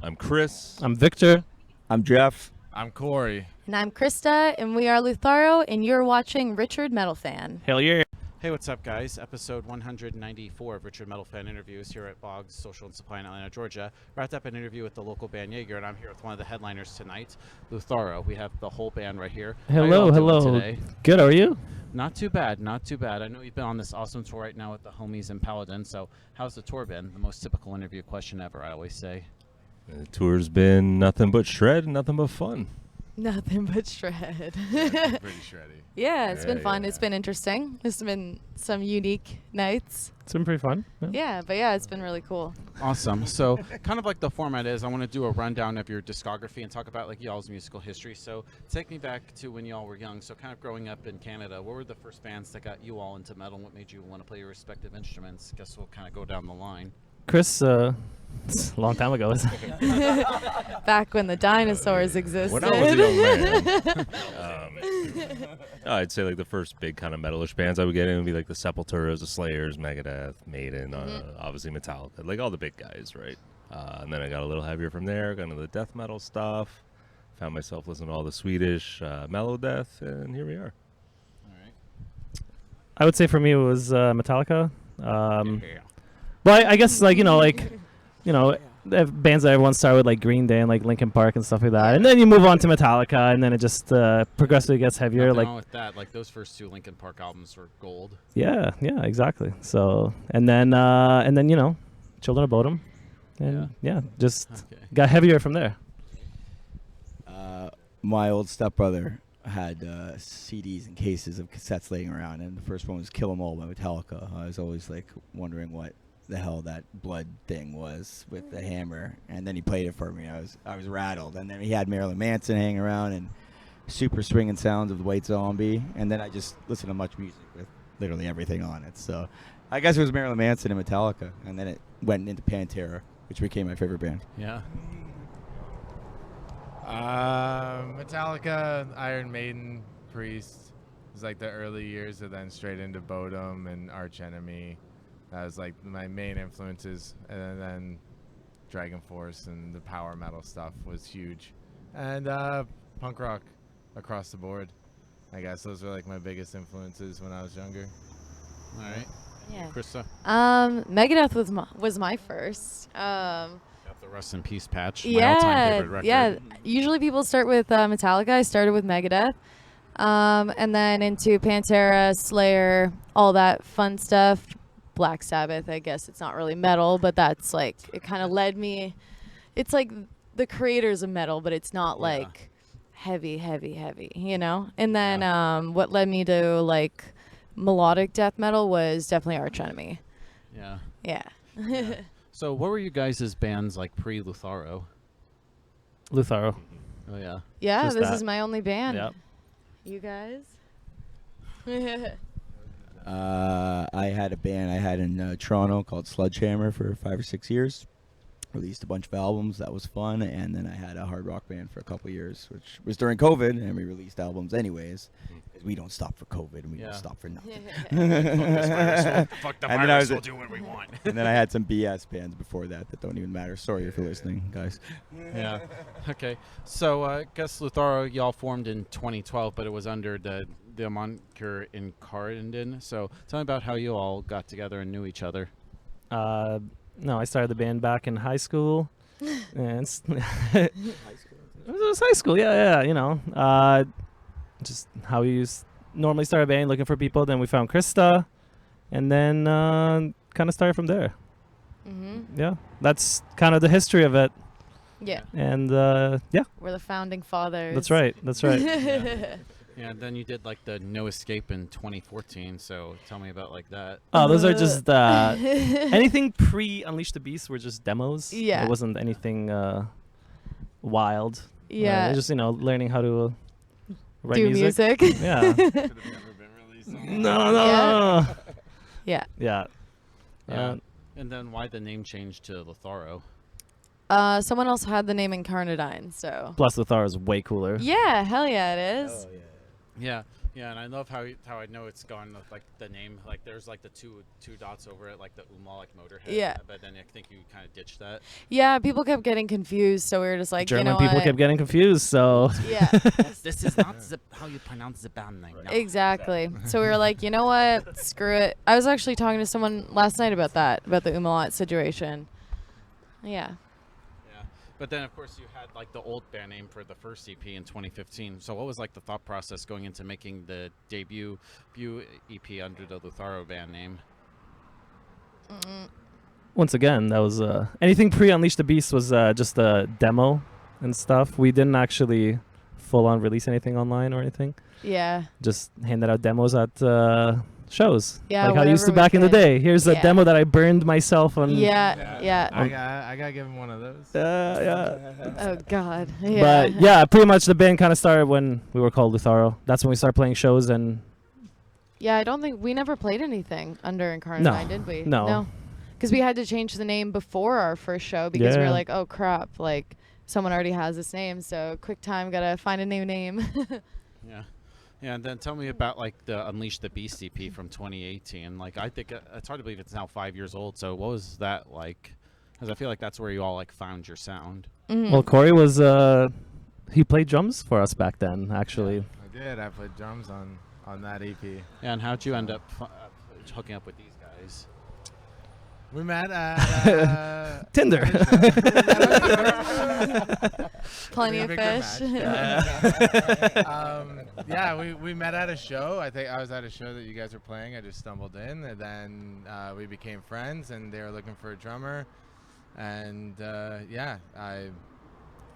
I'm Chris. I'm Victor. I'm Jeff. I'm Corey. And I'm Krista, and we are Lutharo, and you're watching RichardMetalFan. Hell yeah. Hey, what's up, guys? Episode 194 of RichardMetalFan Interviews here at Boggs Social and Supply in Atlanta, Georgia. Wrapped up an interview with the local band Jaeger, and I'm here with one of the headliners tonight, Lutharo. We have the whole band right here. Hello, hello. Today? Good, how are you? Not too bad, not too bad. I know you've been on this awesome tour right now with the homies in Paladin, so how's the tour been? The most typical interview question ever, I always say. The tour's been nothing but shred, nothing but fun. Nothing but shred. Pretty shreddy. Yeah, it's been fun. Yeah. It's been interesting. There's been some unique nights. It's been pretty fun. Yeah, it's been really cool. Awesome. So kind of like the format is, I want to do a rundown of your discography and talk about like y'all's musical history. So take me back to when y'all were young. So kind of growing up in Canada, what were the first bands that got you all into metal? What made you want to play your respective instruments? Guess we'll kind of go down the line. Chris, it's a long time ago. Back when the dinosaurs existed. When I was a young man, I'd say like the first big kind of metalish bands I would get in would be like the Sepulturas, the Slayers, Megadeth, Maiden, obviously Metallica, like all the big guys, right? And then I got a little heavier from there, got into the death metal stuff, found myself listening to all the Swedish mellow death, and here we are. All right. I would say for me it was Metallica. But I guess the bands that everyone started with, like Green Day and like Linkin Park and stuff like that, and then you move on to Metallica, and then it just progressively gets heavier. Nothing Like wrong with that, like those first two Linkin Park albums were gold. yeah, exactly. So and then Children of Bodom, and just got heavier from there. My old stepbrother had CDs and cases of cassettes laying around, and the first one was Kill 'Em All by Metallica. I was always like wondering what the hell that blood thing was with the hammer, and then he played it for me. I was rattled, and then he had Marilyn Manson hanging around and super swinging sounds of the White Zombie, and then I just listened to much music with literally everything on it. So I guess it was Marilyn Manson and Metallica, and then it went into Pantera, which became my favorite band. Yeah. Metallica, Iron Maiden, Priest. It was like the early years, and then straight into Bodom and Arch Enemy. That was like my main influences, and then Dragon Force and the power metal stuff was huge, and punk rock across the board. I guess those were like my biggest influences when I was younger. All right. Yeah. Krista? Megadeth was my first. Got the Rust in Peace patch. My all-time favorite record. Yeah. Usually people start with Metallica. I started with Megadeth. And then into Pantera, Slayer, all that fun stuff. Black Sabbath, I guess it's not really metal, but that's like, it kind of led me. It's like the creators of metal, but it's not like heavy, you know? And then what led me to like melodic death metal was definitely Arch Enemy. Yeah. Yeah. So what were you guys' bands like pre-Lutharo? Lutharo. Oh, yeah. Yeah, Just this that. is my only band. Yep. You guys? I had a band I had in Toronto called Sledgehammer for 5 or 6 years. Released a bunch of albums. That was fun. And then I had a hard rock band for a couple years, which was during COVID, and we released albums anyways. Because we don't stop for COVID, and we don't stop for nothing. Fuck the And then virus, we'll do what we want. And then I had some BS bands before that don't even matter. Sorry if you're listening, guys. Yeah. Okay. So I guess Lutharo, y'all formed in 2012, but it was under the moniker Incarnadine. So tell me about how you all got together and knew each other. No, I started the band back in high school. And it was high school, yeah. Just how we normally start a band, looking for people. Then we found Krista, and then kind of started from there. Mm-hmm. Yeah, that's kind of the history of it. Yeah. And We're the founding fathers. That's right. Yeah, and then you did like the No Escape in 2014. So tell me about like that. Oh, those are just anything pre-Unleash the Beast were just demos. Yeah. It wasn't anything wild. Yeah. It was just learning how to write Do music. Yeah. Could have never been released. No. Yeah. Yeah. Yeah. And then why the name change to Lutharo? Someone else had the name Incarnadine, so. Plus, Lutharo is way cooler. Yeah, hell yeah, it is. Oh, yeah. Yeah. Yeah, and I love how I know it's gone with like the name. Like there's like the two dots over it, like the Umlaut, like Motorhead. Yeah. But then I think you kind of ditched that. Yeah, people kept getting confused, so we were just like, German you know people what? kept getting confused, so Yeah. This is not how you pronounce the band name. No. Exactly. So we were like, you know what? Screw it. I was actually talking to someone last night about the Umlaut situation. Yeah. Yeah. But then of course you had like the old band name for the first EP in 2015. So what was like the thought process going into making the debut EP under the Lutharo band name? once again, that was anything pre-Unleash the Beast was just a demo and stuff. We didn't actually full on release anything online or anything. Yeah. Just handed out demos at shows. Yeah, like how I used to whatever we back in the could. day. Here's a Yeah. demo that I burned myself on. Yeah. I gotta give him one of those. Yeah. Oh God. Yeah. But yeah, pretty much the band kind of started when we were called Lutharo. That's when we started playing shows and Yeah, I don't think we never played anything under Incarnate No. Nine, did we? No. Because we had to change the name before our first show because we were Yeah. like, oh crap, like someone already has this name, so quick time, gotta find a new name. Yeah. Yeah, and then tell me about like the Unleash the Beast EP from 2018. Like I think it's hard to believe it's now 5 years old. So what was that like? Because I feel like that's where you all like found your sound. Mhm. well, Corey was he played drums for us back then. Actually, I did. I played drums on that EP. Yeah, and how'd you end up hooking up with these guys? We met at Tinder. Plenty of Big good fish. Yeah, we met at a show. I think I was at a show that you guys were playing. I just stumbled in, and then we became friends. And they were looking for a drummer, and yeah, I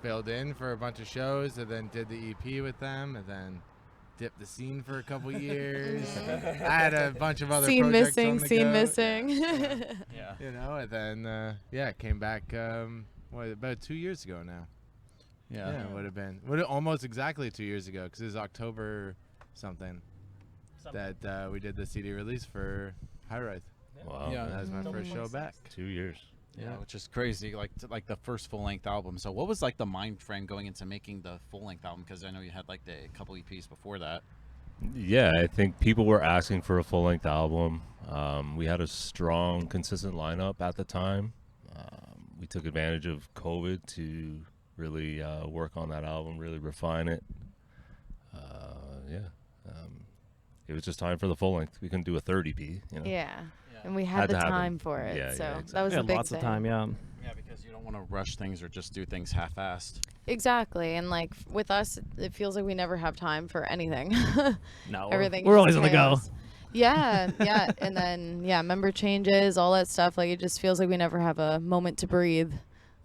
filled in for a bunch of shows, and then did the EP with them, and then dipped the scene for a couple years. I had a bunch of other Scene projects missing, on the scene go. missing. Yeah. You know, and then yeah, came back about 2 years ago now. Yeah. Yeah, it would have been almost exactly 2 years ago because it was October something that we did the CD release for High Rise. Wow. Yeah. That was my first show back. 2 years. Yeah, which is crazy. Like the first full length album. So what was like the mind frame going into making the full length album? Because I know you had like a couple EPs before that. Yeah, I think people were asking for a full-length album. We had a strong, consistent lineup at the time. We took advantage of COVID to really work on that album, really refine it. It was just time for the full length. We couldn't do a 30 EP. You know? Yeah. And we Had had to the have time it. for it, Yeah, so yeah, that exactly. was yeah, a big lots thing. of time. Yeah. Yeah, because you don't want to rush things or just do things half-assed. Exactly, and like with us, it feels like we never have time for anything. No, Everything. we're is always on the go. chaos. Yeah, yeah, and then yeah, member changes, all that stuff. Like it just feels like we never have a moment to breathe.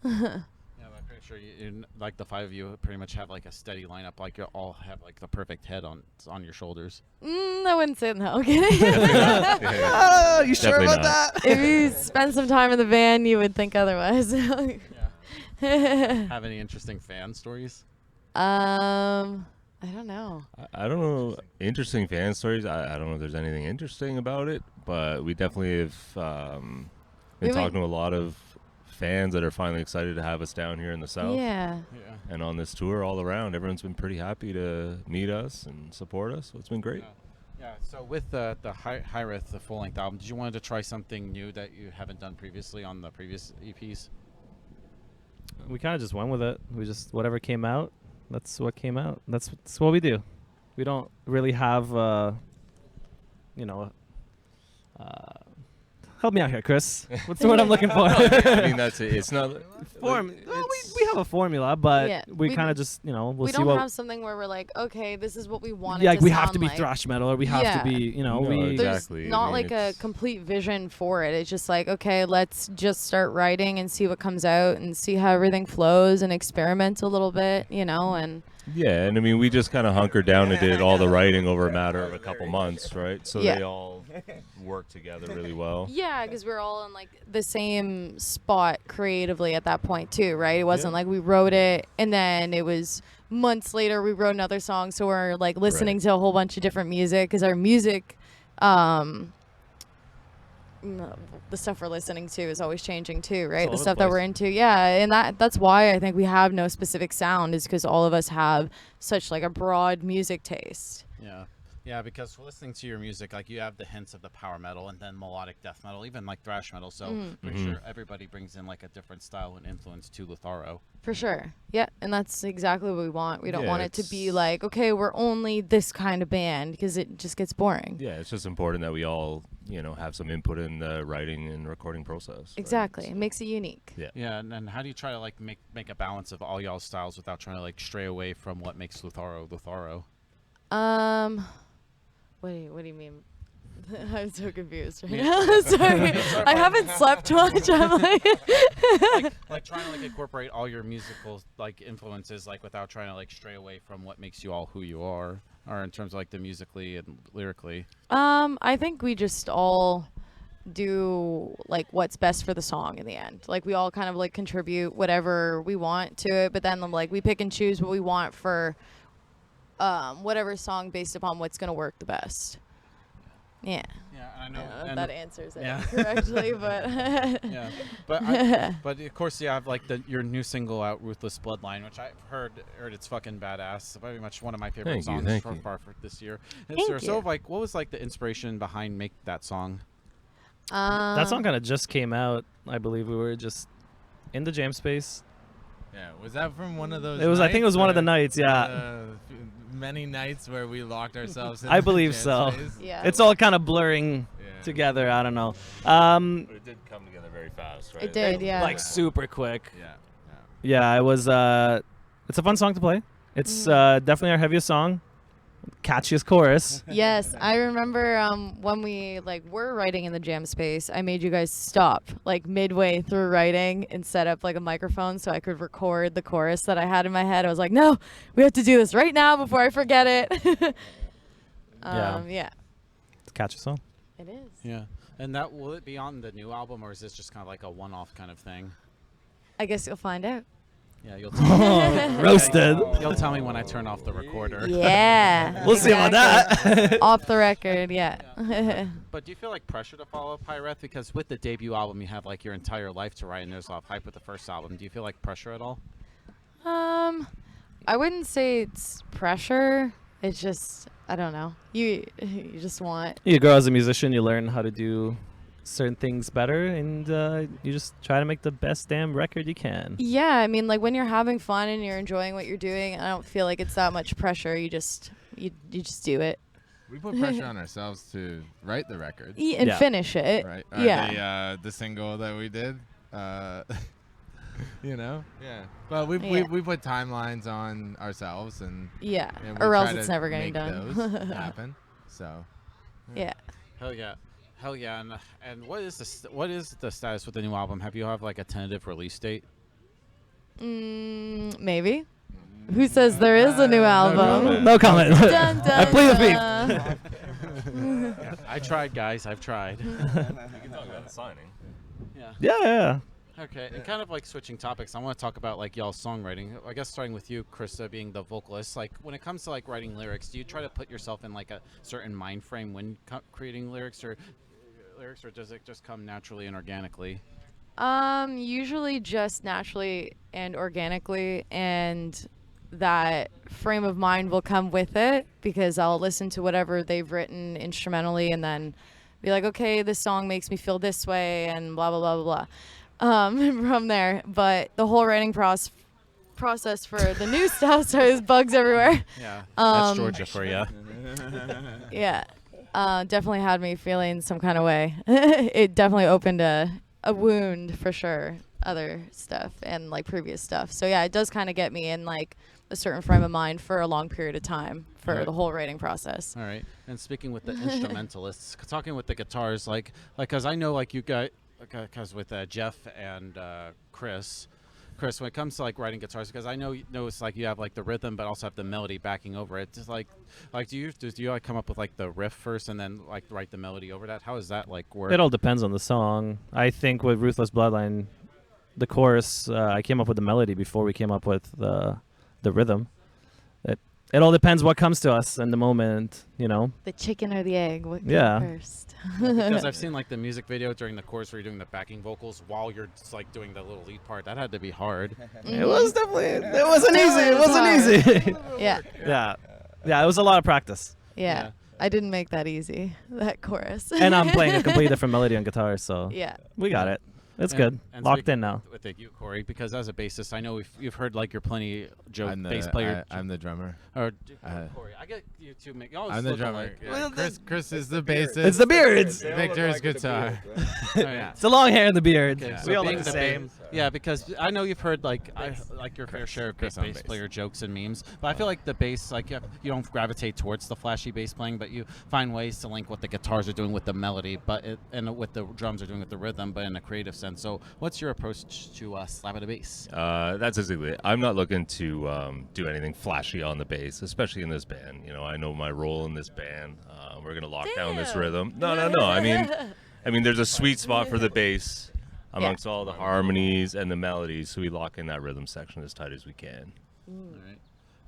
Yeah, I'm pretty sure you like the five of you pretty much have like a steady lineup. Like you all have like the perfect head on your shoulders. I wouldn't say no. I'm kidding. You sure Definitely about not. that? If you spend some time in the van, you would think otherwise. Have any interesting fan stories? I don't know. I don't know. Interesting fan stories. I don't know if there's anything interesting about it, but we definitely have been We went- talking to a lot of fans that are finally excited to have us down here in the South. Yeah. Yeah. And on this tour all around, everyone's been pretty happy to meet us and support us. So it's been great. Yeah. So with the Hyreth, the full length album, did you want to try something new that you haven't done previously on the previous EPs? We kind of just went with it. We just whatever came out. That's what came out. That's what we do. We don't really have, help me out here, Chris. What's the word I'm looking for? I mean, that's it. It's not. Well, it's- we have a formula, but Yeah, we we kind d- of just, we'll we see don't what. have something where we're like, okay, this is what we want. Yeah, it like to we have sound to be like. thrash metal, or we have Yeah. to be, No, we. There's Exactly. I not mean, like a it's- complete vision for it. It's just like, okay, let's just start writing and see what comes out and see how everything flows and experiment a little bit, and Yeah, and I mean, we just kind of hunkered down and did all the writing over a matter of a couple months, right? So Yeah. they all work together really well. yeah, because we're all in like the same spot creatively at that point too, right? It wasn't like we wrote it and then it was months later we wrote another song, so we're like listening to a whole bunch of different music because our music, the stuff we're listening to is always changing too, right? all The the stuff that we're place. into, yeah, and that's why I think we have no specific sound is because all of us have such like a broad music taste. Yeah. Yeah, because listening to your music, like you have the hints of the power metal and then melodic death metal, even like thrash metal. So pretty sure everybody brings in like a different style and influence to Lutharo. For sure. Yeah, and that's exactly what we want. We don't Yeah, want it to be it's- like, okay, we're only this kind of band, because it just gets boring. Yeah, it's just important that we all, have some input in the writing and recording process. right? Exactly. It So- makes it unique. Yeah. Yeah, and then how do you try to like make a balance of all y'all's styles without trying to like stray away from what makes Lutharo Lutharo? What do you mean? I'm so confused right now. Sorry. I haven't slept much. I'm like Like trying to like incorporate all your musical like influences like without trying to like stray away from what makes you all who you are, or in terms of like the musically and lyrically. I think we just all do like what's best for the song in the end. Like we all kind of like contribute whatever we want to it, but then like we pick and choose what we want for whatever song based upon what's gonna work the best. Yeah. Yeah, I I know. don't know if and that answers it yeah. correctly, but yeah, but of course you have like your new single out, "Ruthless Bloodline," which I've heard it's fucking badass. Very much one of my favorite songs Thank so you. far for this year. Thank So you. like, what was like the inspiration behind make that song? That song kind of just came out. I believe we were just in the jam space. Yeah, was that from one of those? It was. I think it was one of the nights, nights. Yeah. many nights where we locked ourselves in. I the believe jam so. space. Yeah. It's all kind of blurring Yeah. together. I don't know. But it did come together very fast, right? It did, yeah. Like super quick. Yeah. Yeah, it was. It's a fun song to play. It's definitely our heaviest song. Catchiest chorus. Yes, I remember when we like were writing in the jam space, I made you guys stop like midway through writing and set up like a microphone so I could record the chorus that I had in my head. I was like, no, we have to do this right now before I forget it. Yeah, It's a catchy song. it is. Yeah, and that will it be on the new album, or is this just kind of like a one-off kind of thing? I guess you'll find out. Yeah, you'll tell me. Roasted. You'll tell me when I turn off the recorder. Yeah. We'll see about that. Off the record, yeah. But do you feel like pressure to follow Pyreth? Because with the debut album, you have like your entire life to write, and there's a lot of hype with the first album. Do you feel like pressure at all? I wouldn't say it's pressure. It's just I don't know. You just want. You grow as a musician. You learn how to do certain things better, and you just try to make the best damn record you can. Yeah, I mean, like when you're having fun and you're enjoying what you're doing, I don't feel like it's that much pressure. You just do it We put pressure on ourselves to write the record, and Yeah. finish it. right? Yeah. The single that we did. Yeah. Well, we Yeah. put timelines on ourselves and Yeah. and we Or else try it's to never getting make done. those happen. So. Yeah. Hell yeah! And what is the status with the new album? Have you have like a tentative release date? Maybe. Who says there is a new album? No comment. Dun, dun, I plead the fifth. dun. I tried, guys. I've tried. We can talk about the signing. Yeah. Yeah. Okay, and kind of like switching topics, I want to talk about like y'all's songwriting. I guess starting with you, Krista, being the vocalist. Like when it comes to like writing lyrics, do you try to put yourself in like a certain mind frame when creating lyrics, or does it just come naturally and organically? Usually just naturally and organically, and that frame of mind will come with it because I'll listen to whatever they've written instrumentally and then be like, okay, this song makes me feel this way and blah, blah, blah, blah, blah. From there. But the whole writing process for the new stuff, so there's bugs everywhere. Yeah, that's Um, Georgia for you. Yeah. Definitely had me feeling some kind of way. It definitely opened a wound for sure. Other stuff and like previous stuff. So yeah, it does kind of get me in like a certain frame of mind for a long period of time for Right. the whole writing process. All right, and speaking with the instrumentalists, talking with the guitars, like, cause I know like you guys, cause with Jeff and Chris, when it comes to like writing guitars, because I know it's like you have like the rhythm, but also have the melody backing over it. Just like do you like come up with like the riff first and then like write the melody over that? How does that like work? It all depends on the song. I think with Ruthless Bloodline, the chorus, I came up with the melody before we came up with the rhythm. It all depends what comes to us in the moment, you know. The chicken or the egg? What came Yeah. first? Because I've seen like the music video during the chorus where you're doing the backing vocals while you're just, like doing the little lead part. That had to be hard. It was definitely. It wasn't easy. It wasn't easy. Yeah. Yeah. It was a lot of practice. Yeah. I didn't make that easy, that chorus. And I'm playing a completely different melody on guitar, so Yeah. we got it. It's And- good. and Locked speaking in now. With you, Corey, because as a bassist, I know you've heard like your plenty joke I'm the bass player. I'm the drummer. or uh, Corey, I get you two. You always I'm the look drummer. alike. Yeah, Well, Chris is the bassist. It's the beards. Victor's guitar. oh, yeah. It's the long hair and the beard. Okay, we so all being look the the same. Yeah, because I know you've heard like your fair share of Chris bass on bass. player jokes and memes, but I feel like the bass, like you don't gravitate towards the flashy bass playing, but you find ways to link what the guitars are doing with the melody, and what the drums are doing with the rhythm, but in a creative sense. So, what's your approach to slapping a bass? That's exactly it. I'm not looking to do anything flashy on the bass, especially in this band. You know, I know my role in this band. We're gonna lock down this Damn. rhythm. No. I mean, there's a sweet spot for the bass amongst all the harmonies and the melodies, so we lock in that rhythm section as tight as we can. All right.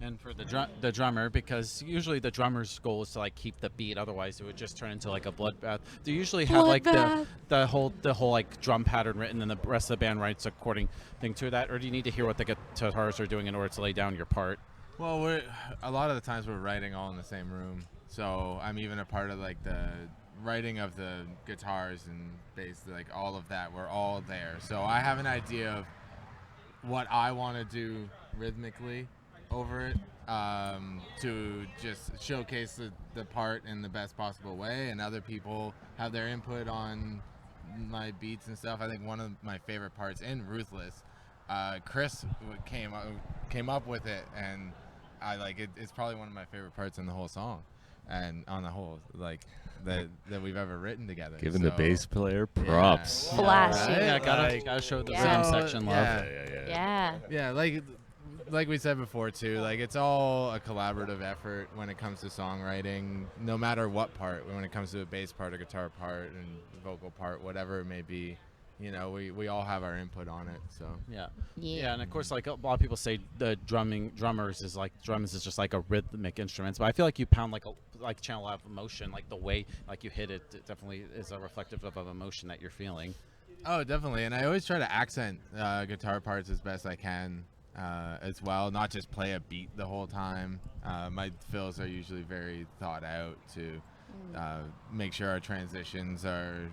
And for the drummer, because usually the drummer's goal is to like keep the beat, otherwise it would just turn into like a bloodbath. Do you usually have like the whole like drum pattern written, and the rest of the band writes according to that, or do you need to hear what the guitars are doing in order to lay down your part? Well, a lot of the times we're writing all in the same room, so I'm even a part of like the writing of the guitars and bass, like all of that. We're all there, so I have an idea of what I want to do rhythmically over it, to just showcase the part in the best possible way, and other people have their input on my beats and stuff. I think one of my favorite parts in Ruthless, Chris came up with it, and I like it. It's probably one of my favorite parts in the whole song, and on the whole, like that we've ever written together. Giving the bass player props. Yeah. Flashy. Right? Yeah, Like, gotta show the Yeah. rhythm section love. Yeah. Yeah, like we said before too, like it's all a collaborative effort when it comes to songwriting, no matter what part. When it comes to a bass part, a guitar part, and vocal part, whatever it may be, you know, we all have our input on it. So Yeah, and of course, like a lot of people say, the drums is just like a rhythmic instrument, but I feel like you pound like channel out emotion, like the way like you hit it, it definitely is a reflective of emotion that you're feeling. Oh, definitely. And I always try to accent guitar parts as best I can as well, not just play a beat the whole time. My fills are usually very thought out to make sure our transitions are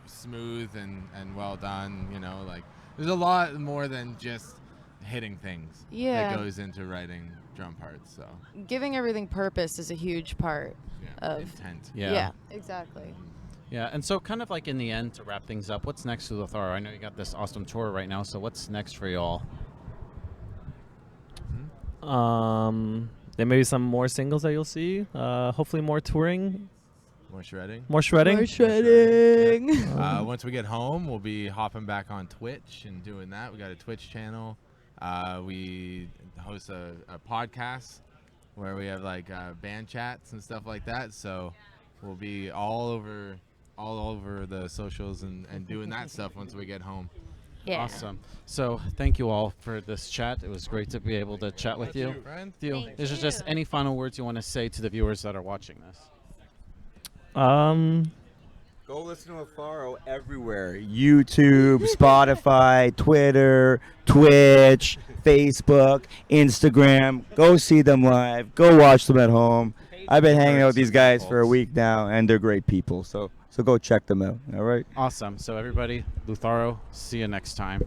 smooth and well done. You know, like there's a lot more than just hitting things that goes into writing drum parts. So Giving everything purpose is a huge part of intent. Yeah, exactly. Yeah, and so kind of like in the end, to wrap things up, what's next for Lutharo? I know you got this awesome tour right now, so what's next for y'all? There may be some more singles that you'll see. Hopefully more touring, More shredding. more shredding. More shredding. Once we get home, we'll be hopping back on Twitch and doing that. We got a Twitch channel. We host a podcast where we have like band chats and stuff like that. So we'll be all over the socials and doing that stuff once we get home. Yeah. Awesome. So thank you all for this chat. It was great to be able to chat with you. Friend. Thank Is there just you. any final words you want to say to the viewers that are watching this? Go listen to Lutharo everywhere. YouTube, Spotify, Twitter, Twitch, Facebook, Instagram. Go see them live. Go watch them at home. I've been hanging out with these guys for a week now, and they're great people. So go check them out. All right. Awesome. So everybody, Lutharo, see you next time.